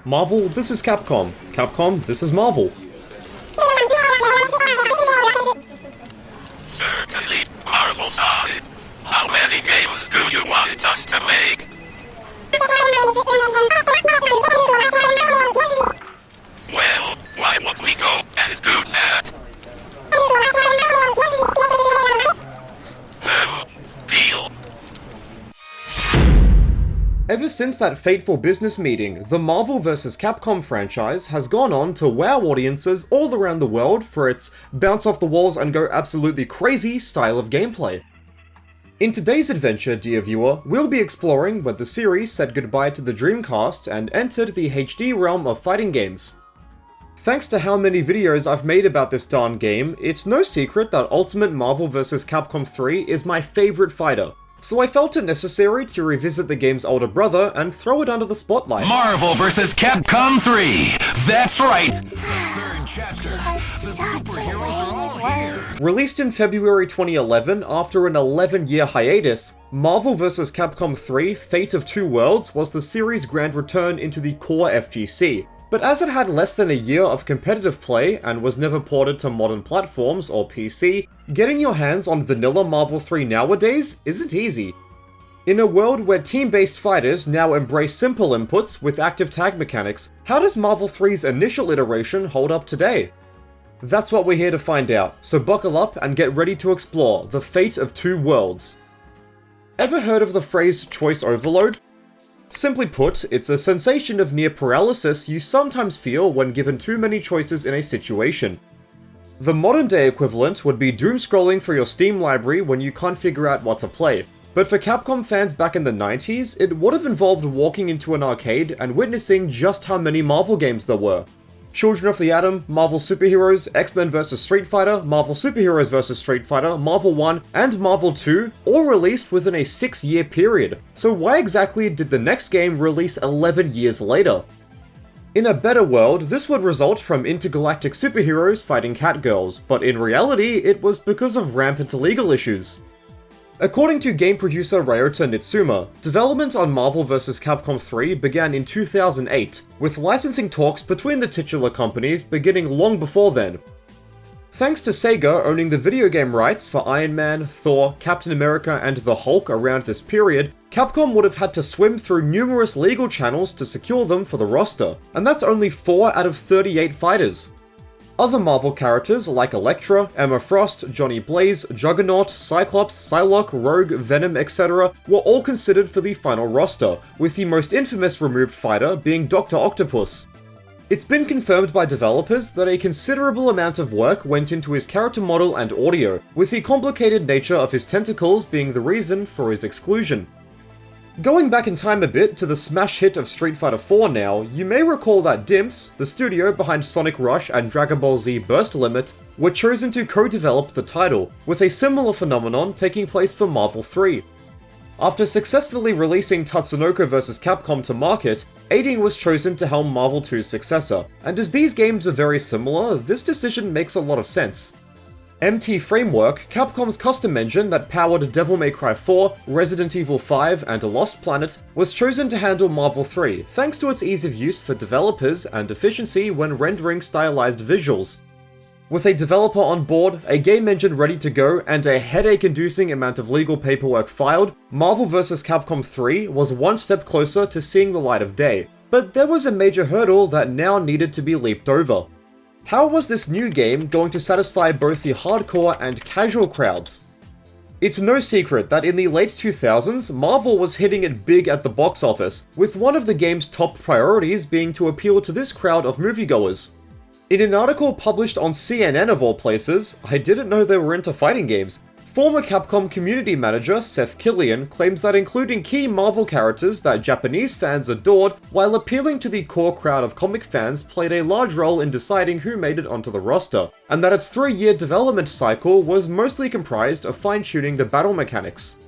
Marvel, this is Capcom. Capcom, this is Marvel. Certainly, Marvel side. How many games do you want us to make? Well, why would we go and do that? Deal. Ever since that fateful business meeting, the Marvel vs. Capcom franchise has gone on to wow audiences all around the world for its bounce off the walls and go absolutely crazy style of gameplay. In today's adventure, dear viewer, we'll be exploring when the series said goodbye to the Dreamcast and entered the HD realm of fighting games. Thanks to how many videos I've made about this darn game, it's no secret that Ultimate Marvel vs. Capcom 3 is my favourite fighter. So I felt it necessary to revisit the game's older brother and throw it under the spotlight. Marvel vs. Capcom 3! That's right! The third chapter. The superheroes are all here! Released in February 2011 after an 11-year hiatus, Marvel vs. Capcom 3 Fate of Two Worlds was the series' grand return into the core FGC. But as it had less than a year of competitive play and was never ported to modern platforms or PC, getting your hands on vanilla Marvel 3 nowadays isn't easy. In a world where team-based fighters now embrace simple inputs with active tag mechanics, how does Marvel 3's initial iteration hold up today? That's what we're here to find out, so buckle up and get ready to explore the Fate of Two Worlds. Ever heard of the phrase choice overload? Simply put, it's a sensation of near paralysis you sometimes feel when given too many choices in a situation. The modern-day equivalent would be doom-scrolling through your Steam library when you can't figure out what to play. But for Capcom fans back in the 90s, it would have involved walking into an arcade and witnessing just how many Marvel games there were. Children of the Atom, Marvel Superheroes, X-Men vs Street Fighter, Marvel Superheroes vs Street Fighter, Marvel 1, and Marvel 2, all released within a 6-year period. So why exactly did the next game release 11 years later? In a better world, this would result from intergalactic superheroes fighting catgirls, but in reality, it was because of rampant legal issues. According to game producer Ryota Nitsuma, development on Marvel vs. Capcom 3 began in 2008, with licensing talks between the titular companies beginning long before then. Thanks to Sega owning the video game rights for Iron Man, Thor, Captain America, and the Hulk around this period, Capcom would have had to swim through numerous legal channels to secure them for the roster, and that's only 4 out of 38 fighters. Other Marvel characters like Elektra, Emma Frost, Johnny Blaze, Juggernaut, Cyclops, Psylocke, Rogue, Venom, etc. were all considered for the final roster, with the most infamous removed fighter being Dr. Octopus. It's been confirmed by developers that a considerable amount of work went into his character model and audio, with the complicated nature of his tentacles being the reason for his exclusion. Going back in time a bit to the smash hit of Street Fighter 4 now, you may recall that Dimps, the studio behind Sonic Rush and Dragon Ball Z Burst Limit, were chosen to co-develop the title, with a similar phenomenon taking place for Marvel 3. After successfully releasing Tatsunoko vs. Capcom to market, Aiding was chosen to helm Marvel 2's successor, and as these games are very similar, this decision makes a lot of sense. MT Framework, Capcom's custom engine that powered Devil May Cry 4, Resident Evil 5, and A Lost Planet, was chosen to handle Marvel 3, thanks to its ease of use for developers and efficiency when rendering stylized visuals. With a developer on board, a game engine ready to go, and a headache-inducing amount of legal paperwork filed, Marvel vs. Capcom 3 was one step closer to seeing the light of day. But there was a major hurdle that now needed to be leaped over. How was this new game going to satisfy both the hardcore and casual crowds? It's no secret that in the late 2000s, Marvel was hitting it big at the box office, with one of the game's top priorities being to appeal to this crowd of moviegoers. In an article published on CNN of all places, I didn't know they were into fighting games. Former Capcom community manager Seth Killian claims that including key Marvel characters that Japanese fans adored while appealing to the core crowd of comic fans played a large role in deciding who made it onto the roster, and that its 3-year development cycle was mostly comprised of fine-tuning the battle mechanics.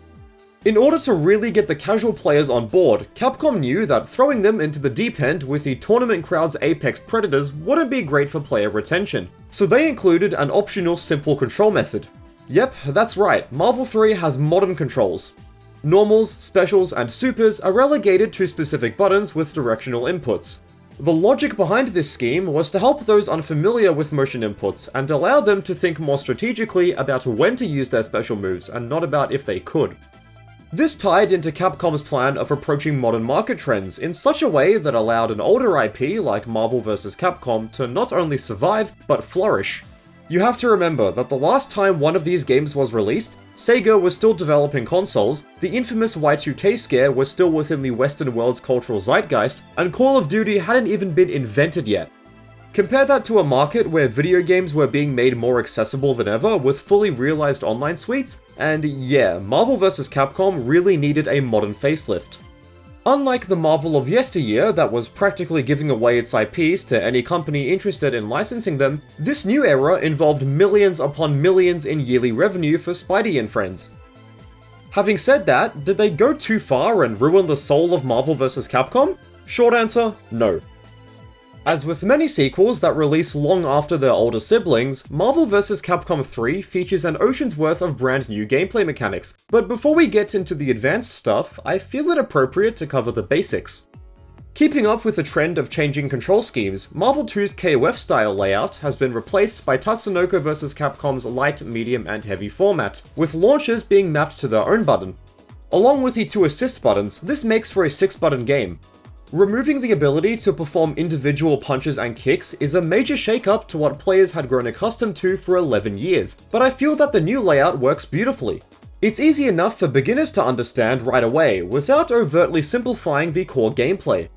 In order to really get the casual players on board, Capcom knew that throwing them into the deep end with the tournament crowd's apex predators wouldn't be great for player retention, so they included an optional simple control method. Yep, that's right, Marvel 3 has modern controls. Normals, specials, and supers are relegated to specific buttons with directional inputs. The logic behind this scheme was to help those unfamiliar with motion inputs and allow them to think more strategically about when to use their special moves and not about if they could. This tied into Capcom's plan of approaching modern market trends in such a way that allowed an older IP like Marvel vs. Capcom to not only survive, but flourish. You have to remember that the last time one of these games was released, Sega was still developing consoles, the infamous Y2K scare was still within the Western world's cultural zeitgeist, and Call of Duty hadn't even been invented yet. Compare that to a market where video games were being made more accessible than ever with fully realized online suites, and yeah, Marvel vs. Capcom really needed a modern facelift. Unlike the Marvel of yesteryear that was practically giving away its IPs to any company interested in licensing them, this new era involved millions upon millions in yearly revenue for Spidey and friends. Having said that, did they go too far and ruin the soul of Marvel vs. Capcom? Short answer, no. As with many sequels that release long after their older siblings, Marvel vs. Capcom 3 features an ocean's worth of brand new gameplay mechanics, but before we get into the advanced stuff, I feel it appropriate to cover the basics. Keeping up with the trend of changing control schemes, Marvel 2's KOF style layout has been replaced by Tatsunoko vs. Capcom's light, medium, and heavy format, with launchers being mapped to their own button. Along with the 2 assist buttons, this makes for a 6-button game. Removing the ability to perform individual punches and kicks is a major shake-up to what players had grown accustomed to for 11 years, but I feel that the new layout works beautifully. It's easy enough for beginners to understand right away, without overtly simplifying the core gameplay.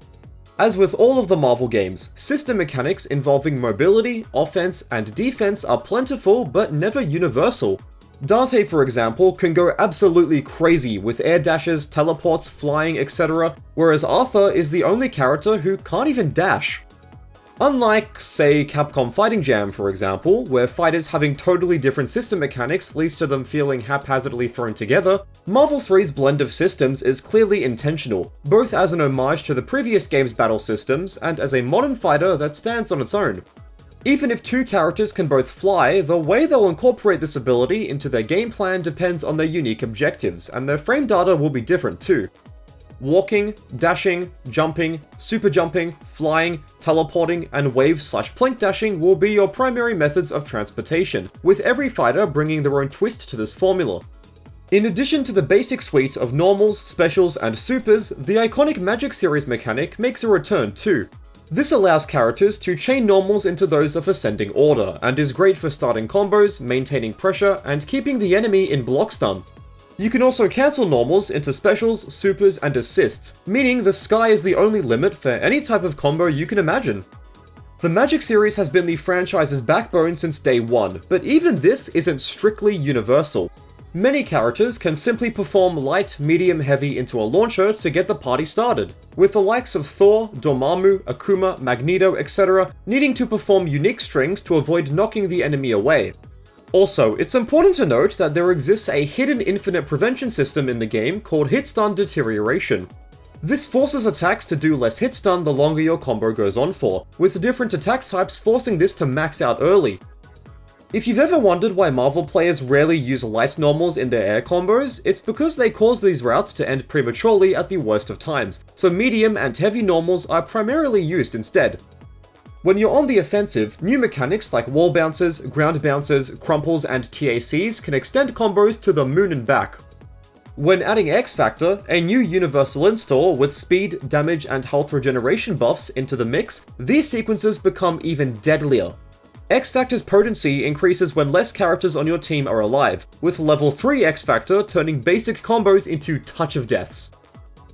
As with all of the Marvel games, system mechanics involving mobility, offense, and defense are plentiful but never universal. Dante, for example, can go absolutely crazy with air dashes, teleports, flying, etc., whereas Arthur is the only character who can't even dash. Unlike, say, Capcom Fighting Jam, for example, where fighters having totally different system mechanics leads to them feeling haphazardly thrown together, Marvel 3's blend of systems is clearly intentional, both as an homage to the previous game's battle systems and as a modern fighter that stands on its own. Even if 2 characters can both fly, the way they'll incorporate this ability into their game plan depends on their unique objectives, and their frame data will be different too. Walking, dashing, jumping, super jumping, flying, teleporting, and wave/plink dashing will be your primary methods of transportation, with every fighter bringing their own twist to this formula. In addition to the basic suite of normals, specials, and supers, the iconic Magic Series mechanic makes a return too. This allows characters to chain normals into those of ascending order, and is great for starting combos, maintaining pressure, and keeping the enemy in block stun. You can also cancel normals into specials, supers, and assists, meaning the sky is the only limit for any type of combo you can imagine. The Magic Series has been the franchise's backbone since day one, but even this isn't strictly universal. Many characters can simply perform light, medium, heavy into a launcher to get the party started, with the likes of Thor, Dormammu, Akuma, Magneto, etc. needing to perform unique strings to avoid knocking the enemy away. Also, it's important to note that there exists a hidden infinite prevention system in the game called Hitstun Deterioration. This forces attacks to do less hitstun the longer your combo goes on for, with different attack types forcing this to max out early. If you've ever wondered why Marvel players rarely use light normals in their air combos, it's because they cause these routes to end prematurely at the worst of times, so medium and heavy normals are primarily used instead. When you're on the offensive, new mechanics like wall bounces, ground bounces, crumples, and TACs can extend combos to the moon and back. When adding X Factor, a new universal install with speed, damage, and health regeneration buffs into the mix, these sequences become even deadlier. X Factor's potency increases when less characters on your team are alive, with level 3 X Factor turning basic combos into touch of deaths.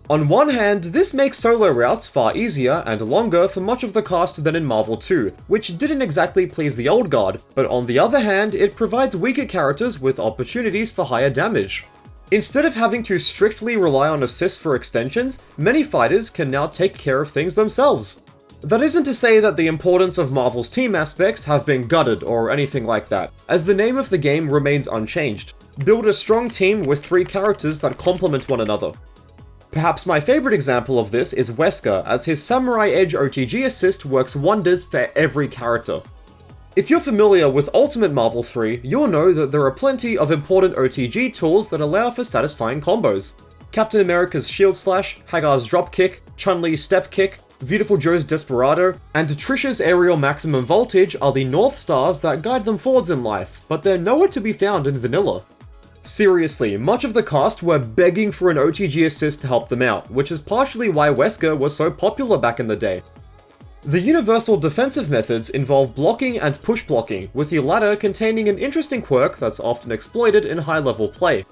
On one hand, this makes solo routes far easier and longer for much of the cast than in Marvel 2, which didn't exactly please the old guard, but on the other hand, it provides weaker characters with opportunities for higher damage. Instead of having to strictly rely on assists for extensions, many fighters can now take care of things themselves. That isn't to say that the importance of Marvel's team aspects have been gutted or anything like that, as the name of the game remains unchanged. Build a strong team with 3 characters that complement one another. Perhaps my favorite example of this is Wesker, as his Samurai Edge OTG assist works wonders for every character. If you're familiar with Ultimate Marvel 3, you'll know that there are plenty of important OTG tools that allow for satisfying combos. Captain America's Shield Slash, Hagar's Drop Kick, Chun-Li's Step Kick, Beautiful Joe's Desperado, and Trisha's Aerial Maximum Voltage are the North Stars that guide them forwards in life, but they're nowhere to be found in vanilla. Seriously, much of the cast were begging for an OTG assist to help them out, which is partially why Wesker was so popular back in the day. The universal defensive methods involve blocking and push blocking, with the latter containing an interesting quirk that's often exploited in high-level play.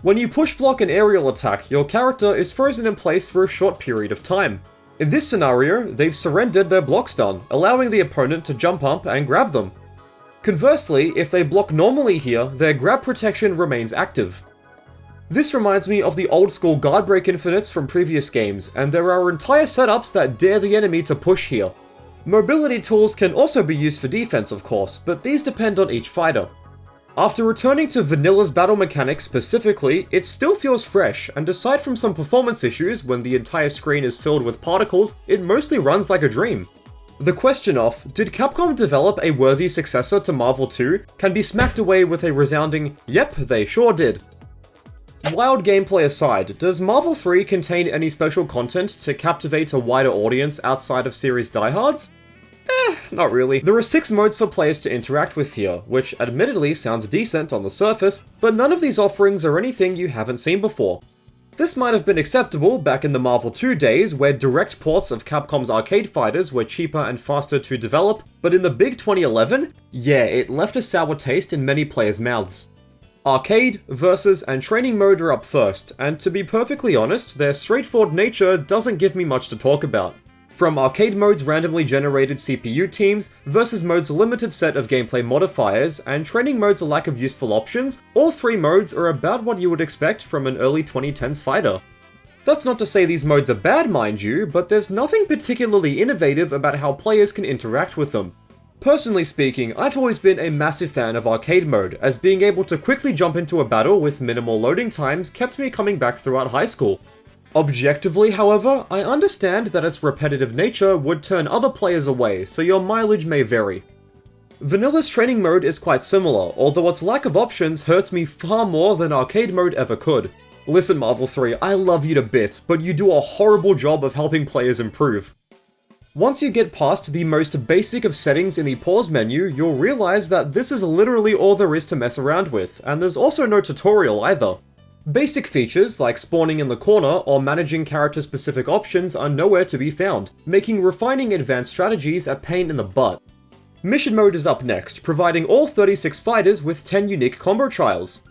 When you push block an aerial attack, your character is frozen in place for a short period of time. In this scenario, they've surrendered their block stun, allowing the opponent to jump up and grab them. Conversely, if they block normally here, their grab protection remains active. This reminds me of the old school guard break infinites from previous games, and there are entire setups that dare the enemy to push here. Mobility tools can also be used for defense, of course, but these depend on each fighter. After returning to Vanilla's battle mechanics specifically, it still feels fresh, and aside from some performance issues when the entire screen is filled with particles, it mostly runs like a dream. The question of, did Capcom develop a worthy successor to Marvel 2, can be smacked away with a resounding, yep, they sure did. Wild gameplay aside, does Marvel 3 contain any special content to captivate a wider audience outside of series diehards? Not really. There are 6 modes for players to interact with here, which admittedly sounds decent on the surface, but none of these offerings are anything you haven't seen before. This might have been acceptable back in the Marvel 2 days, where direct ports of Capcom's arcade fighters were cheaper and faster to develop, but in the big 2011, yeah, it left a sour taste in many players' mouths. Arcade, Versus, and Training mode are up first, and to be perfectly honest, their straightforward nature doesn't give me much to talk about. From Arcade mode's randomly generated CPU teams, Versus mode's limited set of gameplay modifiers, and Training mode's lack of useful options, all 3 modes are about what you would expect from an early 2010s fighter. That's not to say these modes are bad, mind you, but there's nothing particularly innovative about how players can interact with them. Personally speaking, I've always been a massive fan of Arcade mode, as being able to quickly jump into a battle with minimal loading times kept me coming back throughout high school. Objectively, however, I understand that its repetitive nature would turn other players away, so your mileage may vary. Vanilla's Training mode is quite similar, although its lack of options hurts me far more than Arcade mode ever could. Listen Marvel 3, I love you to bits, but you do a horrible job of helping players improve. Once you get past the most basic of settings in the pause menu, you'll realize that this is literally all there is to mess around with, and there's also no tutorial either. Basic features like spawning in the corner or managing character-specific options are nowhere to be found, making refining advanced strategies a pain in the butt. Mission mode is up next, providing all 36 fighters with 10 unique combo trials.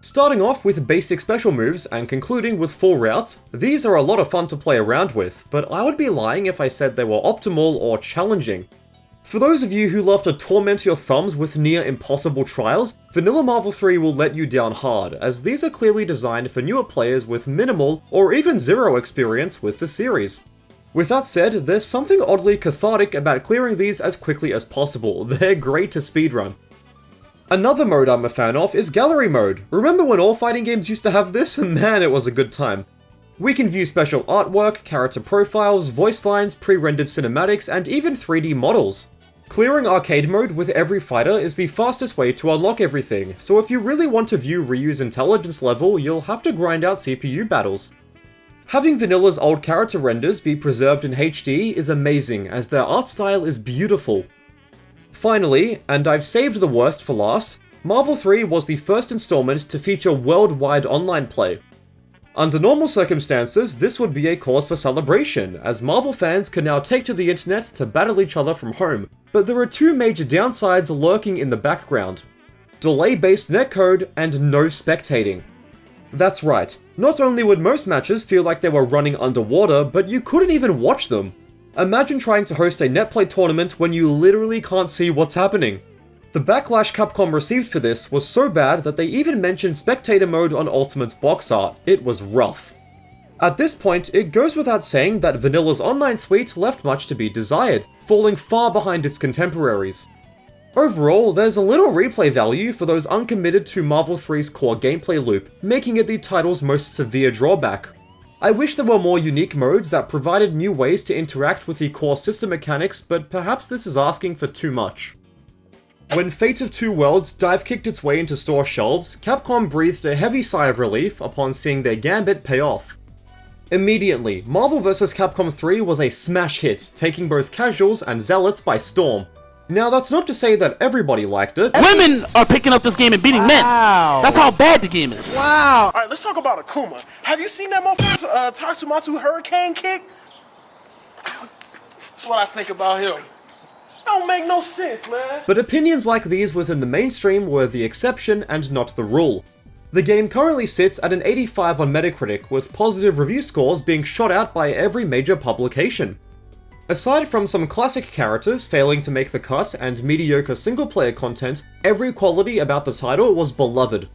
Starting off with basic special moves and concluding with full routes, these are a lot of fun to play around with, but I would be lying if I said they were optimal or challenging. For those of you who love to torment your thumbs with near impossible trials, Vanilla Marvel 3 will let you down hard, as these are clearly designed for newer players with minimal or even zero experience with the series. With that said, there's something oddly cathartic about clearing these as quickly as possible. They're great to speedrun. Another mode I'm a fan of is Gallery mode. Remember when all fighting games used to have this? Man, it was a good time. We can view special artwork, character profiles, voice lines, pre-rendered cinematics, and even 3D models. Clearing Arcade mode with every fighter is the fastest way to unlock everything, so if you really want to view Ryu's intelligence level, you'll have to grind out CPU battles. Having Vanilla's old character renders be preserved in HD is amazing, as their art style is beautiful. Finally, and I've saved the worst for last, Marvel 3 was the first installment to feature worldwide online play. Under normal circumstances, this would be a cause for celebration, as Marvel fans can now take to the internet to battle each other from home, but there are 2 major downsides lurking in the background: delay-based netcode and no spectating. That's right, not only would most matches feel like they were running underwater, but you couldn't even watch them. Imagine trying to host a netplay tournament when you literally can't see what's happening. The backlash Capcom received for this was so bad that they even mentioned spectator mode on Ultimate's box art. It was rough. At this point, it goes without saying that Vanilla's online suite left much to be desired, falling far behind its contemporaries. Overall, there's a little replay value for those uncommitted to Marvel 3's core gameplay loop, making it the title's most severe drawback. I wish there were more unique modes that provided new ways to interact with the core system mechanics, but perhaps this is asking for too much. When Fate of Two Worlds dive-kicked its way into store shelves, Capcom breathed a heavy sigh of relief upon seeing their gambit pay off. Immediately, Marvel vs. Capcom 3 was a smash hit, taking both casuals and zealots by storm. Now, that's not to say that everybody liked it. Women are picking up this game and beating men. That's how bad the game is. Wow. Alright, let's talk about Akuma. Have you seen that motherfucker's Tatsumatu hurricane kick? That's what I think about him. Don't make no sense, man. But opinions like these within the mainstream were the exception and not the rule. The game currently sits at an 85 on Metacritic, with positive review scores being shot out by every major publication. Aside from some classic characters failing to make the cut and mediocre single-player content, every quality about the title was beloved.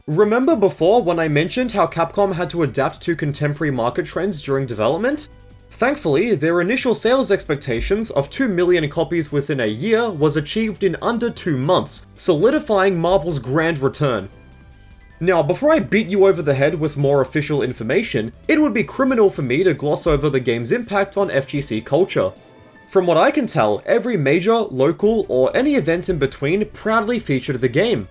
Remember before when I mentioned how Capcom had to adapt to contemporary market trends during development? Thankfully, their initial sales expectations of 2 million copies within a year was achieved in under 2 months, solidifying Marvel's grand return. Now, before I beat you over the head with more official information, it would be criminal for me to gloss over the game's impact on FGC culture. From what I can tell, every major, local, or any event in between proudly featured the game.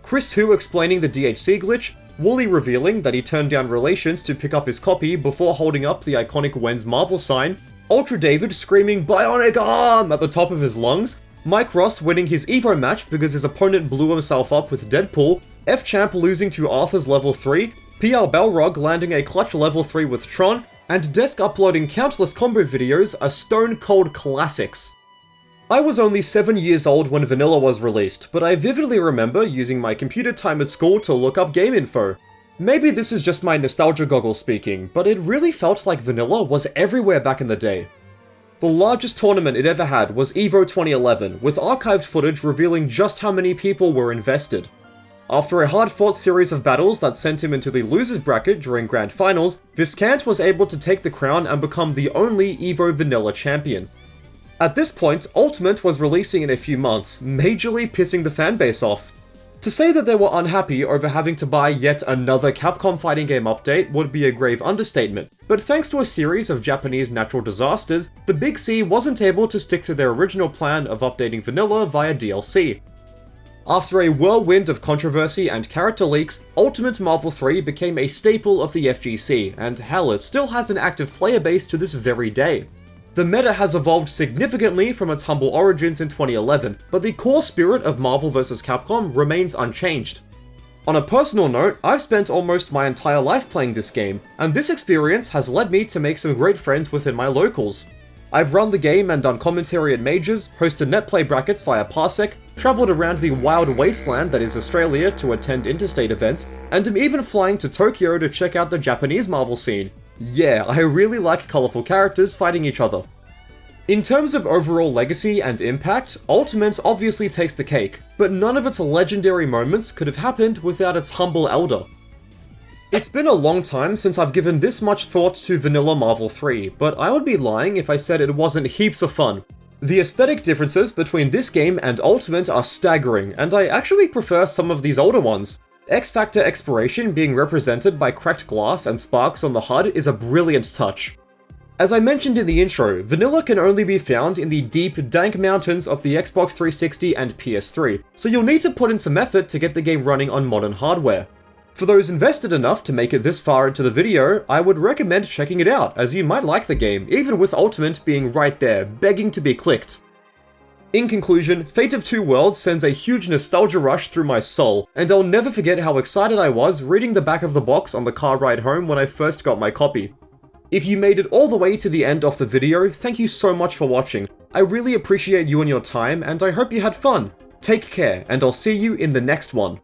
Chris Hu explaining the DHC glitch, Wooly revealing that he turned down relations to pick up his copy before holding up the iconic When's Marvel sign, Ultra David screaming "Bionic Arm" at the top of his lungs, Mike Ross winning his EVO match because his opponent blew himself up with Deadpool, F-Champ losing to Arthur's level 3, PL Balrog landing a clutch level 3 with Tron, and Desk uploading countless combo videos are stone cold classics. I was only 7 years old when Vanilla was released, but I vividly remember using my computer time at school to look up game info. Maybe this is just my nostalgia goggle speaking, but it really felt like Vanilla was everywhere back in the day. The largest tournament it ever had was EVO 2011, with archived footage revealing just how many people were invested. After a hard-fought series of battles that sent him into the losers bracket during Grand Finals, Viscant was able to take the crown and become the only EVO Vanilla champion. At this point, Ultimate was releasing in a few months, majorly pissing the fanbase off. To say that they were unhappy over having to buy yet another Capcom fighting game update would be a grave understatement, but thanks to a series of Japanese natural disasters, the Big C wasn't able to stick to their original plan of updating Vanilla via DLC. After a whirlwind of controversy and character leaks, Ultimate Marvel 3 became a staple of the FGC, and hell, it still has an active player base to this very day. The meta has evolved significantly from its humble origins in 2011, but the core spirit of Marvel vs. Capcom remains unchanged. On a personal note, I've spent almost my entire life playing this game, and this experience has led me to make some great friends within my locals. I've run the game and done commentary at majors, hosted netplay brackets via Parsec, travelled around the wild wasteland that is Australia to attend interstate events, and am even flying to Tokyo to check out the Japanese Marvel scene. Yeah, I really like colourful characters fighting each other. In terms of overall legacy and impact, Ultimate obviously takes the cake, but none of its legendary moments could have happened without its humble elder. It's been a long time since I've given this much thought to Vanilla Marvel 3, but I would be lying if I said it wasn't heaps of fun. The aesthetic differences between this game and Ultimate are staggering, and I actually prefer some of these older ones. X-Factor Exploration being represented by cracked glass and sparks on the HUD is a brilliant touch. As I mentioned in the intro, Vanilla can only be found in the deep, dank mountains of the Xbox 360 and PS3, so you'll need to put in some effort to get the game running on modern hardware. For those invested enough to make it this far into the video, I would recommend checking it out, as you might like the game, even with Ultimate being right there, begging to be clicked. In conclusion, Fate of Two Worlds sends a huge nostalgia rush through my soul, and I'll never forget how excited I was reading the back of the box on the car ride home when I first got my copy. If you made it all the way to the end of the video, thank you so much for watching. I really appreciate you and your time, and I hope you had fun. Take care, and I'll see you in the next one.